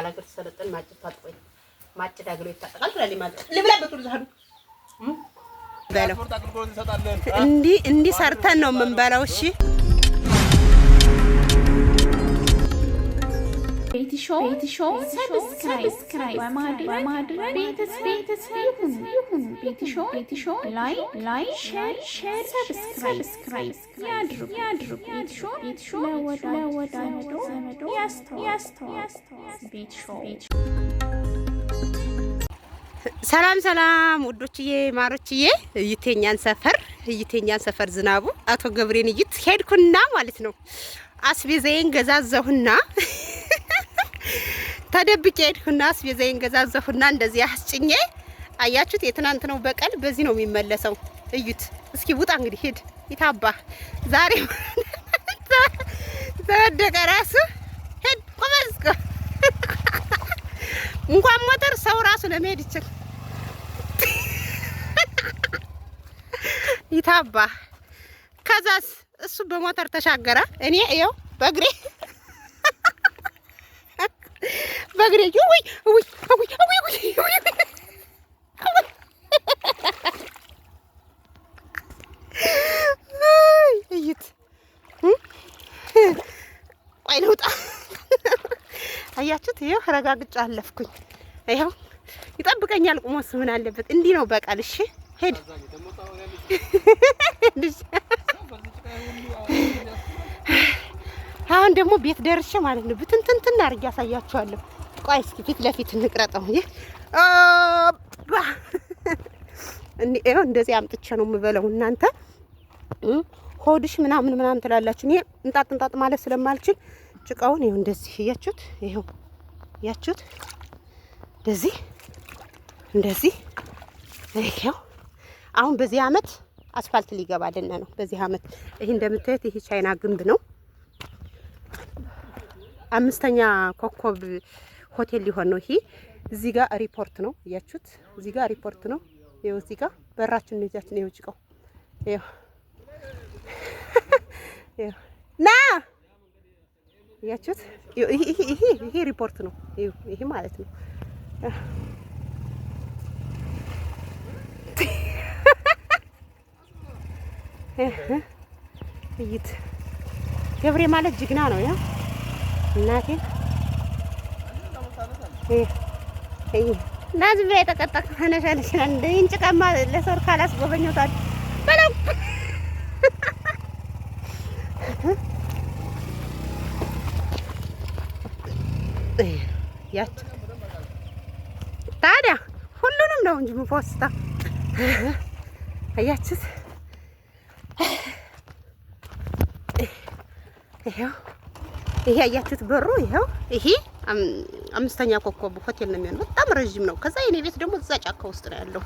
ባላገር ሰለጠን ማጭድ ታጥቆይ ማጭድ አግሮ ይታጠቃል ትላለች ማለት ልብላበት ወደ ዛዱ በለው እንዲ ሰርተን ነው የምንበላው። እሺ ቤቲሾ ሰብስክራይብ በማድረግ ቤተሰብ ይሁን። ቤቲሾ ላይ ሼር ሰብስክራይብ ያድርጉ። ቤቲሾ ለወዳጆ ያስተዋል። ቤቲሾ ሰላም ውዶችዬ ማሮችዬ፣ እይቴኛን ሰፈር ዝናቡ አቶ ገብሬን እይት ሄድኩና ማለት ነው አስቤዛዬን ገዛዘሁና ተደብቄ ሄድኩና አስቤዛዬን ገዛዘሁና እንደዚህ አስጭኜ አያችሁት። የትናንት ነው በቀል በዚህ ነው የሚመለሰው። እዩት እስኪ ውጣ እንግዲህ ሄድ ይታባ ዛሬ ተወደቀ ራሱ ሄድ ቆመዝከ እንኳን ሞተር ሰው ራሱ ለመሄድ ይችላል። ይታባ ከዛስ እሱ በሞተር ተሻገረ። እኔ ይኸው በእግሬ እዩት። ቆይ ልውጣ። አያችሁት? ይኸው ረጋግጫ አለፍኩኝ። ይኸው ይጠብቀኛል ቁሞስ ምን አለበት። እንዲህ ነው በቃል። እሺ ሄድ አሁን ደግሞ ቤት ደርሼ ማለት ነው ብትንትን አድርጌ ያሳያችኋለሁ። ቆይ እስኪ ፊት ለፊት እንቅረጠው። እንደዚህ አምጥቼ ነው የምበለው። እናንተ ሆድሽ ምናምን ትላላችሁ። እኔ እንጣጥ ማለት ስለማልችል ጭቃውን ይኸው እንደዚህ እያችሁት፣ ይኸው እያችሁት እንደዚህ ይኸው። አሁን በዚህ አመት አስፋልት ሊገባልን ነው። በዚህ አመት ይሄ እንደምታዩት ይሄ ቻይና ግንብ ነው። 5ኛ ኮከብ ሆቴል ሊሆን ነው። ይሄ እዚህ ጋር ሪፖርት ነው እያችሁት። እዚህ ጋር ሪፖርት ነው። ይኸው እዚህ ጋር በራችን ነው እጃችን። ይኸው ጭቃው ይኸው ና እያችሁት። ይሄ ሪፖርት ነው። ይሄ ማለት ነው። እይት ገብሬ ማለት ጅግና ነው። ያ እናቴ ናዝም ላይ ተቀጣ ከነሻለሽ እንደ እንጭቃማ ለሰር ካላስ ጎበኘውታል በለው ያች ታዲያ ሁሉንም ነው እንጂ ምፎስታ አያችሁት። ይሄ አያችሁት በሩ ይሄው። ይሄ 5ኛ ኮከብ ሆቴል ነው የሚሆነው። በጣም ረጅም ነው። ከዛ የኔ ቤት ደግሞ እዛ ጫካ ውስጥ ነው ያለው።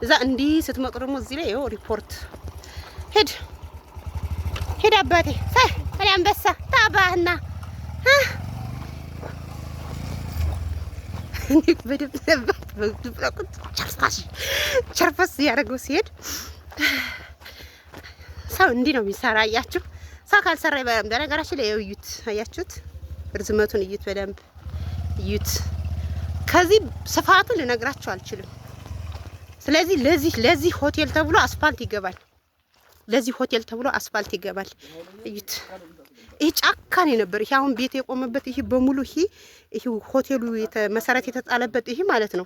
እዛ እንዲህ ስትመጡ ደግሞ እዚህ ላይ ይሄው ሪፖርት ሄድ አባቴ አለ አንበሳ ታባህና እንዴት በደብደብ ቸርፈስ ያደረገው ሲሄድ ሰው እንዲህ ነው የሚሰራ። አያችሁ ሰው ካልሰራ ይበላም። በነገራችን ላይ እዩት፣ አያችሁት? ርዝመቱን እዩት፣ በደንብ እዩት። ከዚህ ስፋቱን ልነግራችሁ አልችልም። ስለዚህ ለዚህ ሆቴል ተብሎ አስፋልት ይገባል። ለዚህ ሆቴል ተብሎ አስፋልት ይገባል። እዩት። ይሄ ጫካ ነው ነበር። ይሄ አሁን ቤት የቆመበት ይሄ በሙሉ ይሄ ሆቴሉ መሰረት የተጣለበት ይሄ ማለት ነው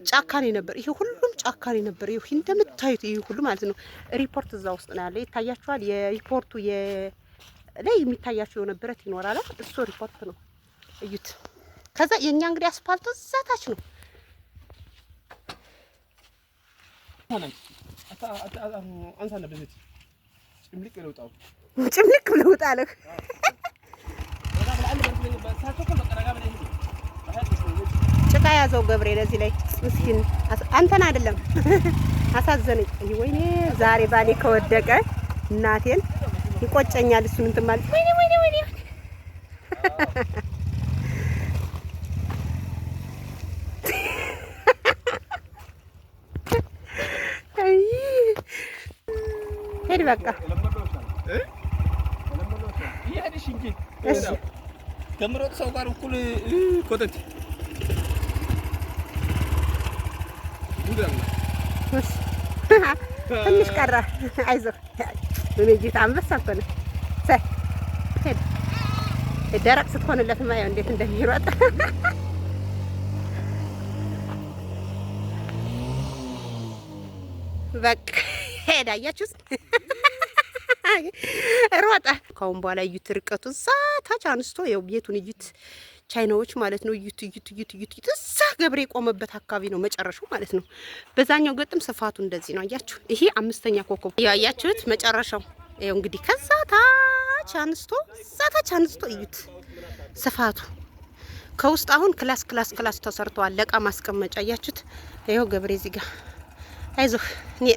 ጫካ ነው ነበር። ይሄ ሁሉም ጫካ ነው ነበር። ይሄ እንደምታዩት ይሄ ሁሉ ማለት ነው። ሪፖርት እዛ ውስጥ ነው ያለ። ይታያችኋል። የሪፖርቱ ላይ የሚታያችሁ የሆነ ብረት ይኖራል። እሱ ሪፖርት ነው። እዩት። ከዛ የኛ እንግዲህ አስፋልቱ እዛ ታች ነው። ጭምልቅ ብለው ጣለህ። ጭቃ ያዘው ገብሬ ለዚህ ላይ ምስኪን አንተን አይደለም አሳዘነኝ። ወይኔ ዛሬ ባሌ ከወደቀ እናቴን ይቆጨኛል። እሱን እንትን ማለት ወይኔ ሄድ በቃ ከምሮጥ ሰው ጋር እኩል ኮተት ትንሽ ቀረ። አይዞህ ምን ጌታ አንበሳ እኮ ነው። ደረቅ ስትሆንለት ማየው እንዴት እንደሚሮጥ በቃ ሄዳ አያችሁት? ሮጠ። ካሁን በኋላ እዩት ርቀቱ እዛ ታች አንስቶ ያው ቤቱን እዩት። ቻይናዎች ማለት ነው። እዩት እዛ ገብሬ የቆመበት አካባቢ ነው መጨረሻው ማለት ነው። በዛኛው ገጥም ስፋቱ እንደዚህ ነው አያችሁ። ይሄ 5ኛ ኮከብ ያያችሁት መጨረሻው ይኸው እንግዲህ ከዛ ታች አንስቶ እዛ ታች አንስቶ እዩት ስፋቱ። ከውስጥ አሁን ክላስ ተሰርቷል ለቃ ማስቀመጫ አያችሁት። ይኸው ገብሬ እዚህ ጋር አይዞህ እኔ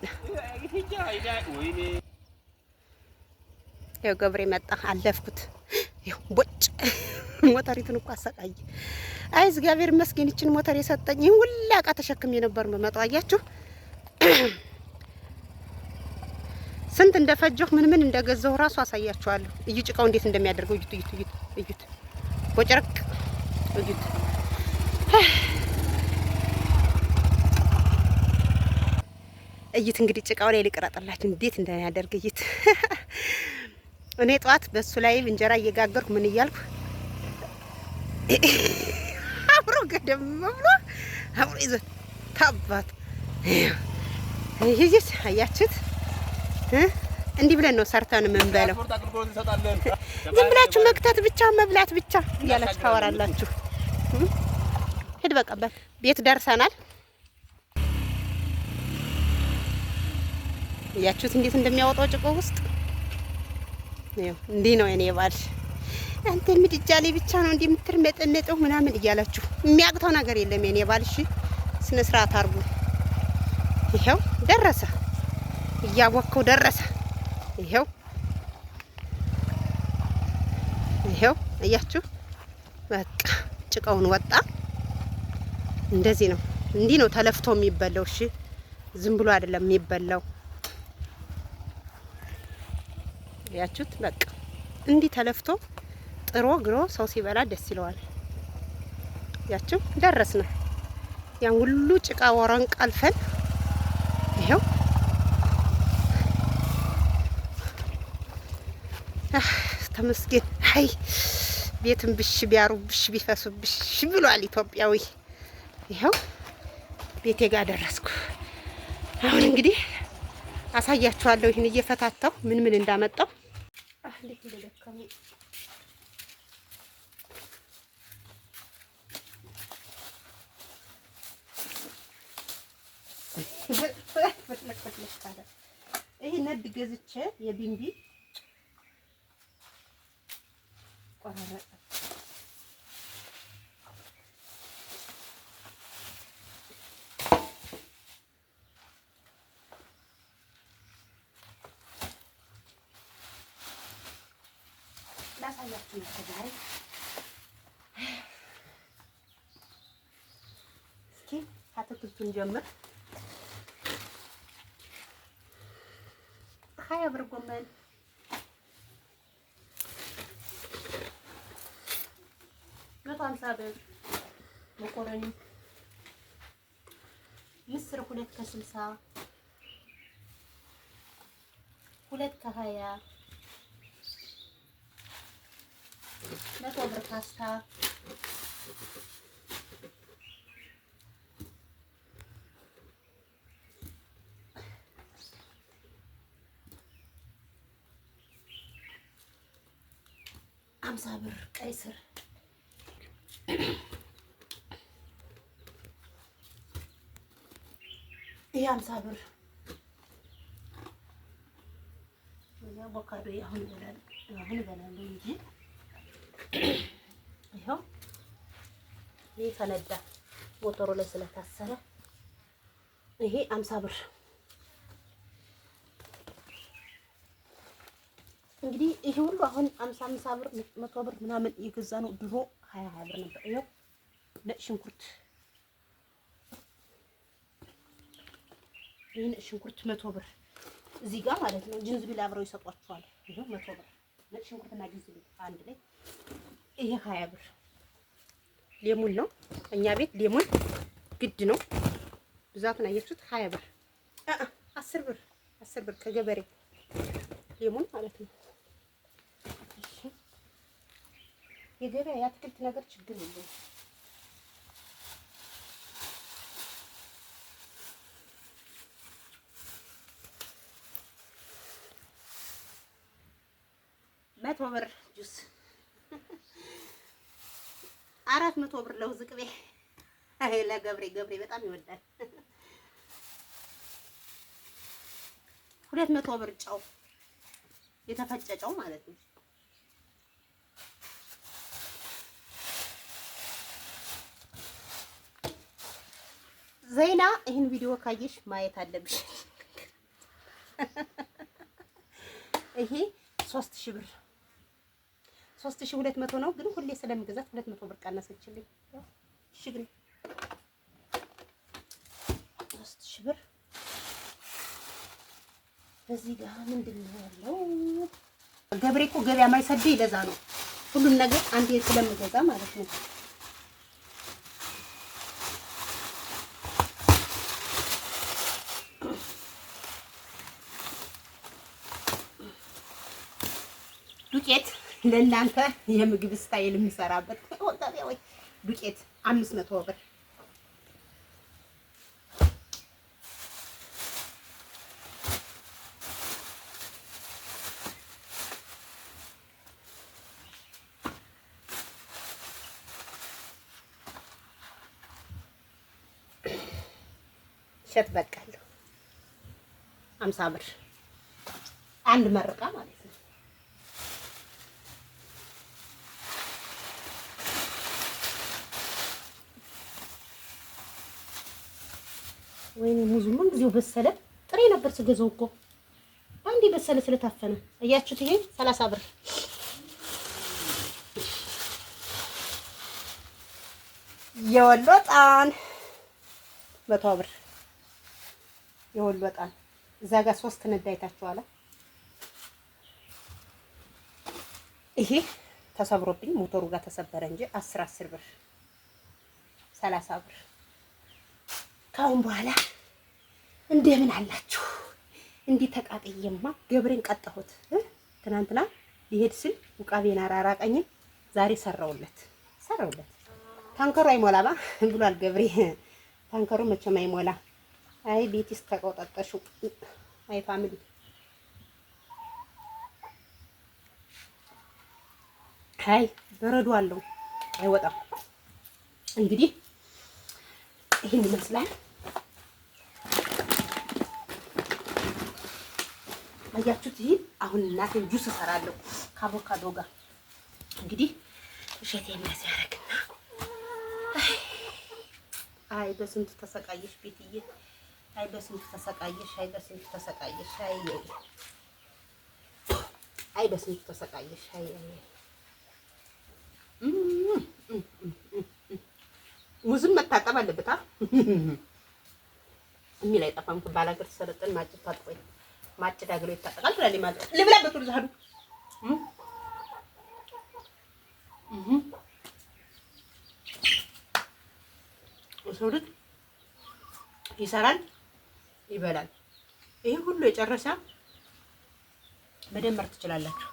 ያው ገብሬ መጣ አለፍኩት። ያው ቦጭ ሞተሪቱን እኮ አሰቃይ። አይ እግዚአብሔር ይመስገን ይችን ሞተር የሰጠኝ ሁላ እቃ ተሸክሜ ነበር መጣው አያችሁ። ስንት እንደፈጀሁ ምን እንደገዛሁ ራሱ አሳያችኋለሁ። እዩ ጭቃው እንዴት እንደሚያደርገው እዩት። ቦጭረቅ እዩት። እዩት እንግዲህ ጭቃው ላይ ልቅረጥላችሁ እንዴት እንደሚያደርግ እዩት። እኔ ጧት በሱ ላይ እንጀራ እየጋገርኩ ምን እያልኩ አብሮ ገደም ብሎ አብሮ ይዘት ታባት ይሄስ አያችሁት። እንዲህ ብለን ነው ሰርተን ምን በለው። ዝም ብላችሁ መክተት ብቻ መብላት ብቻ እያላችሁ ታወራላችሁ። ሄድ በቃ ቤት ደርሰናል። እያችሁት እንዴት እንደሚያወጣው ጭቆ ውስጥ እንዲህ ነው የኔ ባል። አንተ ምድጃ ላይ ብቻ ነው እንዲህ የምትርመጠነጠው ምናምን እያላችሁ የሚያቅተው ነገር የለም የኔ ባል። እሺ ስነ ስርዓት አርጉ። ይሄው ደረሰ፣ እያወከው ደረሰ። ይሄው እያችሁ በቃ ጭቃውን ወጣ። እንደዚህ ነው፣ እንዲህ ነው ተለፍቶ የሚበላው። እሺ ዝም ብሎ አይደለም የሚበላው። ያችሁት በቃ እንዲህ ተለፍቶ ጥሮ ግሮ ሰው ሲበላ ደስ ይለዋል። ያችሁ ደረስና ያን ሁሉ ጭቃ ወረን ቃልፈን ይሄው ተመስገን። አይ ቤትም ብሽ ቢያሩብሽ ቢፈሱብሽ ብሏል ኢትዮጵያዊ። ይሄው ቤቴ ጋር ደረስኩ። አሁን እንግዲህ አሳያችኋለሁ ይሄን እየፈታታው ምን እንዳመጣው። እንዴት እንደደከመ ይሄ ነድ ገዝቼ የቢንቢ ቆራረጠ። ላሳያችሁ ዛሬ እስኪ አትክልቱን ጀምር። 20 ብር ጎመን፣ 150 ብር መኮረኒ፣ ምስር 2 ከ60፣ 2 ከ20፣ 100 ብር ፓስታ፣ አምሳ ብር ቀይ ስር፣ ይሄ 50 ብር። አቮካዶ አሁን እበላለሁ እንጂ ይኸው ይሄ ፈነዳ ሞተሩ ላይ ስለታሰረ ይሄ 50 ብር። እንግዲህ ይሄ ሁሉ አሁን 50 ብር 100 ብር ምናምን የገዛ ነው። ድሮ 20 ብር ነበር። ይኸው ነጭ ሽንኩርት፣ ይሄ ነጭ ሽንኩርት 100 ብር እዚህ ጋር ማለት ነው። ጅንዝቢል አብረው ይሰጧቸዋል። ይሄው 100 ብር ነጭ ሽንኩርትና ጅንዝቢል አንድ ላይ። ይሄ 20 ብር ሌሙን ነው። እኛ ቤት ሌሙን ግድ ነው። ብዛቱን አያችሁት? 20 ብር 10 ብር 10 ብር ከገበሬ ሌሞን ማለት ነው። እሺ የገበያ የአትክልት ነገር ችግር የለውም። መቶ ብር ጁስ 400 ብር ለውዝ ቅቤ ለገብሬ በጣም ይወዳል። 200 ብር ጨው የተፈጨ ጨው ማለት ነው። ዘይና ይህን ቪዲዮ ካየሽ ማየት አለብሽ። ይሄ 3000 ብር 3200 ነው፣ ግን ሁሌ ስለምገዛት 200 ብር ቀነሰችልኝ። እሺ ግን 3000 ብር እዚህ ጋር ምንድን ነው ያለው? ገብሬ እኮ ገበያ ማይሰደኝ ለዛ ነው ሁሉም ነገር አንዴ ስለምገዛ ማለት ነው። ዱቄት ለእናንተ የምግብ ስታይል የምሰራበት ወይ ዱቄት 500 ብር ሸት በቃለሁ 50 ብር አንድ መርቃ ማለት ነው። ወይኔ ሙዙ ምን ጊዜው በሰለ። ጥሬ ነበር ስገዛው እኮ አንዴ በሰለ ስለታፈነ። አያችሁት? ይሄ 30 ብር የወሎ ጣን 100 ብር የወሎ ጣን። እዛ ጋር 3 ነዳ አይታችኋል። ይሄ ተሰብሮብኝ ሞተሩ ጋር ተሰበረ እንጂ 10 ብር 30 ብር። ካሁን በኋላ እንደምን አላችሁ? እንዲህ ተቃጥዬማ ገብሬን ቀጣሁት። ትናንትና ሊሄድ ስል ውቃቤን አራራቀኝም። ዛሬ ሰራውለት። ታንከሩ አይሞላማ ብሏል ገብሬ። ታንከሩ መቼም አይሞላ። አይ ቤትስ ተቆጣጣሹ። አይ ፋሚሊ አይ በረዶ አለው አይወጣም። እንግዲህ ይሄን ይመስላል። አያችሁት? ይሄ አሁን እናቴን ጁስ እሰራለሁ ከአቮካዶ ጋር። እንግዲህ እሸቴ የሚያስያረግና አይ በስንት ተሰቃየሽ ቤትዬ፣ አይ በስንት ተሰቃየሽ፣ አይ በስንት ተሰቃየሽ፣ አይ በስንት ተሰቃየሽ፣ አይ ሙዝም መታጠብ አለበት የሚል አይጠፋም። ባላገር ተሰለጠን ማጭድ ታጥቆኝ ማጭድ አግሮ ይታጠቃል ትላለች ማለት ነው። ልብላበት ወደ ዛዱ ሰው ልጅ ይሰራል ይበላል። ይሄ ሁሉ የጨረሰ መደመር ትችላላችሁ።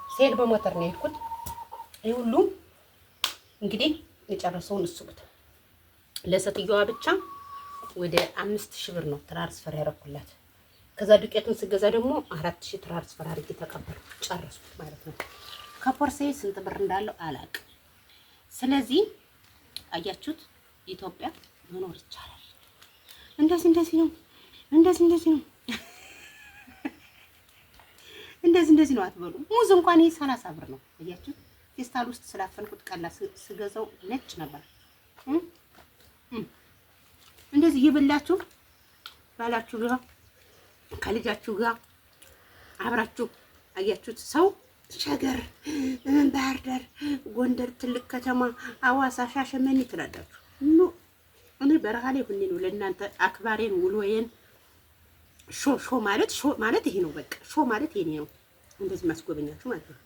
ሴል በሞተር ነው የሄድኩት። ይሄ ሁሉ እንግዲህ የጨረሰውን እሱት ለሰትየዋ ብቻ ወደ 5000 ብር ነው ትራንስፈር ያደረኩላት። ከዛ ዱቄቱን ስገዛ ደግሞ 4000 ትራንስፈር አድርጌ ተቀበልኩ። ጨረስኩት ማለት ነው። ከፖርሴ ስንት ብር እንዳለው አላውቅም። ስለዚህ አያችሁት? ኢትዮጵያ መኖር ይቻላል። እንደዚህ ነው፣ እንደዚህ ነው አትበሉ። ሙዝ እንኳን ይሄ 30 ብር ነው። አያችሁት? ፌስታል ውስጥ ስላፈንኩት ቀላ ስገዛው ነጭ ነበር። እንደዚህ እየበላችሁ ባላችሁ ጋር ከልጃችሁ ጋር አብራችሁ አያችሁት? ሰው ሸገር፣ ባህር ዳር፣ ጎንደር ትልቅ ከተማ፣ አዋሳ፣ ሻሸመኔ ትላላችሁ። ኖ እኔ በረሃ ላይ ሁኔ ነው ለእናንተ አክባሬን ውሎዬን ሾ ማለት ይሄ ነው። በቃ ሾ ማለት ይሄ ነው። እንደዚህ ማስጎበኛችሁ ማለት ነው።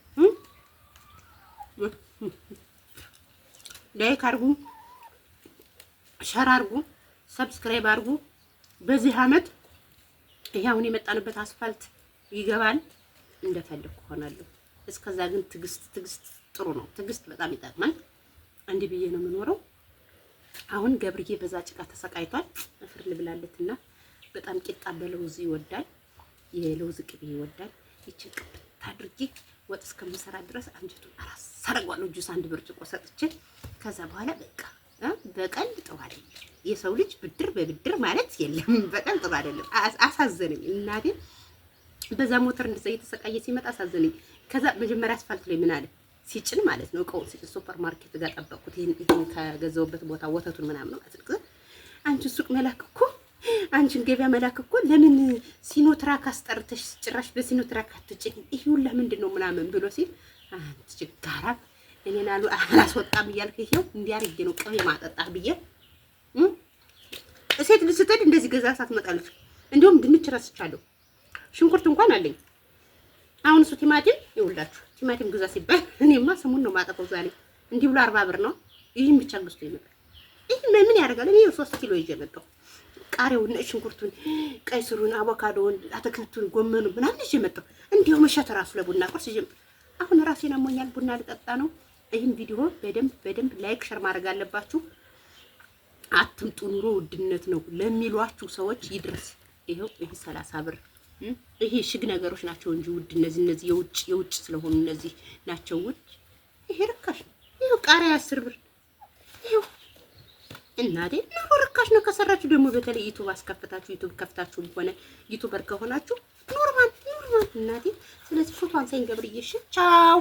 ላይክ አድርጉ፣ ሸር አድርጉ። ሰብስክራይብ አድርጉ። በዚህ አመት ይሄ አሁን የመጣንበት አስፋልት ይገባል፣ እንደፈለኩ ሆናለሁ። እስከዛ ግን ትግስት ጥሩ ነው። ትግስት በጣም ይጠቅማል። እንዲህ ብዬ ነው የምኖረው። አሁን ገብርዬ በዛ ጭቃ ተሰቃይቷል። እፍር ልብላለትና በጣም ቂጣ በለውዝ ይወዳል፣ የለውዝ ቅቤ ይወዳል። ይችን ቅብት አድርጌ ወጥ እስከምሰራ ድረስ አንጀቱን አራስ አደርገዋለሁ። ጁስ 1 ብርጭቆ ሰጥቼ ከዛ በኋላ በቃ በቀል ጥሩ አይደለም። የሰው ልጅ ብድር በብድር ማለት የለም። በቀል ጥሩ አይደለም። አሳዘነኝ እናቴ። በዛ ሞተር እንደዛ እየተሰቃየ ሲመጣ አሳዘነኝ። ከዛ መጀመሪያ አስፋልት ላይ ምን አለ ሲጭን ማለት ነው እቃውን ሲጭን ሱፐር ማርኬት ጋር ጠበቅኩት። ይሄን ከገዛውበት ቦታ ወተቱን ምናምን ነው ማለት ነው። አንቺን ሱቅ መላክ እኮ አንቺን ገበያ መላክ እኮ ለምን ሲኖትራክ አስጠርተሽ ጭራሽ በሲኖትራክ አትጭኝ? ይሄ ሁላ ምንድን ነው ምናምን ብሎ ሲል አንቺ ችጋራ እኔን አላስወጣም እያልክ ይሄው እንዲያርግ ነው ቅቤ ማጠጣህ ብዬ ሴት ልጅ ስትሄድ እንደዚህ ገዛ ሳትመጣለች። እንዲሁም ድንች ረስቻለሁ። ሽንኩርት እንኳን አለኝ። አሁን እሱ ቲማቲም ይውላችሁ ቲማቲም ግዛ ሲባል እኔማ ስሙን ነው ማጠፋው። ዛሬ እንዲህ ብሎ 40 ብር ነው። ይሄን ብቻ ገዝቶ ይመጣል። ይሄ ምን ያደርጋል? እኔ 3 ኪሎ ይዤ መጣሁ። ቃሪያውን፣ ሽንኩርቱን፣ ቀይ ስሩን፣ አቮካዶውን፣ አትክልቱን፣ ጎመኑን ምናምን ይዤ መጣሁ። እንዲሁ መሸት ራሱ ለቡና ቁርስ ይዤ አሁን ራሴን አሞኛል። ቡና ልጠጣ ነው። ይሄን ቪዲዮ በደንብ ላይክ ሸር ማድረግ አለባችሁ። አትምጡ ኑሮ ውድነት ነው ለሚሏችሁ ሰዎች ይድረስ። ይሄው ይሄ 30 ብር ይሄ ሽግ ነገሮች ናቸው እንጂ ውድ እነዚህ የውጭ ስለሆኑ እነዚህ ናቸው ውድ። ይሄ ርካሽ ነው። ይሄው ቃሪያ 10 ብር ይሄው እናቴ ነው ርካሽ ነው። ከሰራችሁ ደግሞ በተለይ ዩቲዩብ አስከፍታችሁ ዩቲዩብ ከፍታችሁ ሆነ ዩቲዩበር ከሆናችሁ ኖርማል እናቴ። ስለዚህ ፎቶ አንሳኝ ገብርዬ። እሺ ቻው።